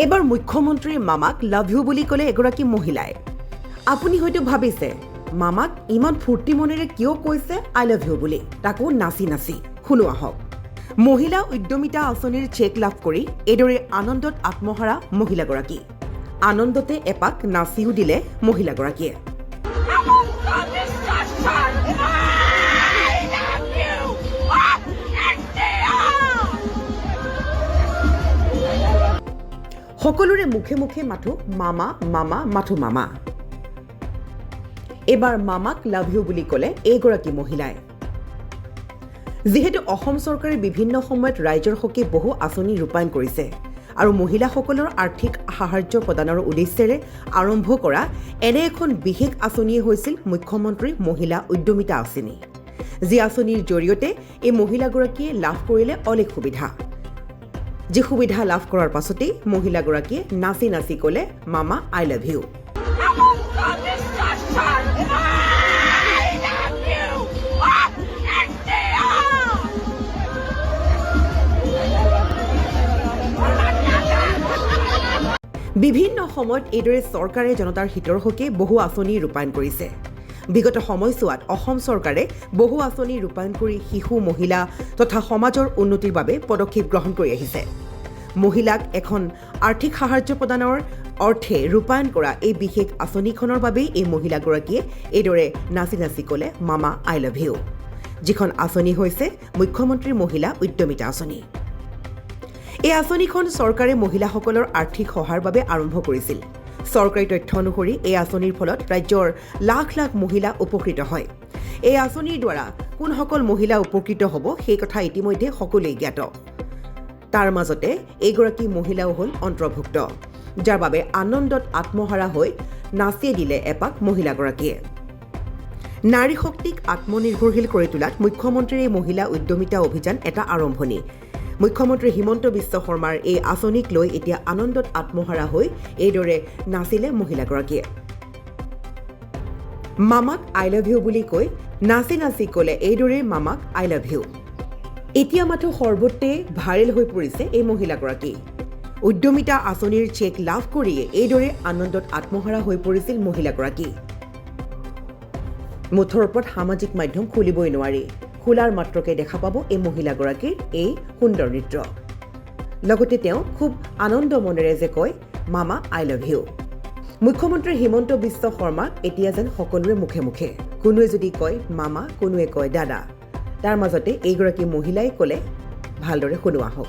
এবাৰ মুখ্যমন্ত্ৰীৰ মামাক লাভ ইউ বুলি ক'লে এগৰাকী মহিলাই। আপুনি হয়তো ভাবিছে মামাক ইমান ফূৰ্তি মনেৰে কিয় কৈছে আই লাভ ইউ বুলি, তাকো নাচি নাচি। শুনো আহক। মহিলা উদ্যমিতা আঁচনিৰ চেক লাভ কৰি এইদৰে আনন্দত আত্মহাৰা মহিলাগৰাকী। আনন্দতে এপাক নাচিও দিলে মহিলাগৰাকীয়ে। সকলোৰে মুখে মুখে মাথো মামা মামা মাথো মামা। এবাৰ মামাক লাভ ইউ বুলি ক'লে এইগৰাকী মহিলাই। যিহেতু অসম চৰকাৰে বিভিন্ন সময়ত ৰাইজৰ হকে বহু আঁচনি ৰূপায়ণ কৰিছে আৰু মহিলাসকলৰ আৰ্থিক সাহায্য প্ৰদানৰ উদ্দেশ্যেৰে আৰম্ভ কৰা এনে এখন বিশেষ আঁচনিয়ে হৈছিল মুখ্যমন্ত্ৰী মহিলা উদ্যমিতা আঁচনি। যি আঁচনিৰ জৰিয়তে এই মহিলাগৰাকীয়ে লাভ কৰিলে অলেখ সুবিধা। যি সুবিধা লাভ কৰাৰ পাছতেই মহিলাগৰাকীয়ে নাচি নাচি ক'লে মামা আই লাভ ইউ। বিভিন্ন সময়ত এইদৰে চৰকাৰে জনতাৰ হিতৰ হকে বহু আঁচনি ৰূপায়ণ কৰিছে। বিগত সময়ছোৱাত অসম চৰকাৰে বহু আঁচনি ৰূপায়ণ কৰি শিশু মহিলা তথা সমাজৰ উন্নতিৰ বাবে পদক্ষেপ গ্ৰহণ কৰি আহিছে। মহিলাক এখন আৰ্থিক সাহায্য প্ৰদানৰ অৰ্থে ৰূপায়ণ কৰা এই বিশেষ আঁচনিখনৰ বাবেই এই মহিলাগৰাকীয়ে এইদৰে নাচি নাচি ক'লে মামা আই লাভ ইউ। যিখন আঁচনি হৈছে মুখ্যমন্ত্ৰী মহিলা উদ্যমিতা আঁচনি। এই আঁচনিখন চৰকাৰে মহিলাসকলৰ আৰ্থিক সহায়ৰ বাবে আৰম্ভ কৰিছিল। চৰকাৰী তথ্য অনুসৰি এই আঁচনিৰ ফলত ৰাজ্যৰ লাখ লাখ মহিলা উপকৃত হয়। এই আঁচনিৰ দ্বাৰা কোনসকল মহিলা উপকৃত হ'ব সেই কথা ইতিমধ্যে সকলোৱে জ্ঞাত। তাৰ মাজতে এইগৰাকী মহিলাও হ'ল অন্তৰ্ভুক্ত, যাৰ বাবে আনন্দত আত্মহাৰা হৈ নাচিয়ে দিলে এপাক মহিলাগৰাকীয়ে। নাৰী শক্তিক আত্মনিৰ্ভৰশীল কৰি তোলাত মুখ্যমন্ত্ৰীৰ এই মহিলা উদ্যমিতা অভিযান এটা আৰম্ভণি। মুখ্যমন্ত্ৰী হিমন্ত বিশ্ব শৰ্মাৰ এই আঁচনিক লৈ এতিয়া আনন্দত আত্মহাৰা হৈ এইদৰে নাচিলে মহিলাগৰাকীয়ে। মামাক আই লাভ ইউ বুলি কৈ নাচি নাচি ক'লে এইদৰে মামাক আই লাভ ইউ। এতিয়া মাথো সৰ্বত্ৰে ভাইৰেল হৈ পৰিছে এই মহিলাগৰাকী। উদ্যমিতা আঁচনিৰ চেক লাভ কৰিয়ে এইদৰে আনন্দত আত্মহাৰা হৈ পৰিছিল মহিলাগৰাকী। মুঠৰ ওপৰত সামাজিক মাধ্যম খুলিবই নোৱাৰি। খোলাৰ মাত্ৰকে দেখা পাব এই মহিলাগৰাকীৰ এই সুন্দৰ নৃত্য। লগতে তেওঁ খুব আনন্দ মনেৰে যে কয় মামা আই লাভ ইউ। মুখ্যমন্ত্ৰী হিমন্ত বিশ্ব শৰ্মাক এতিয়া যেন সকলোৰে মুখে মুখে। কোনোৱে যদি কয় মামা, কোনোৱে কয় দাদা। তাৰ মাজতে এইগৰাকী মহিলাই ক'লে, ভালদৰে শুনো আহক।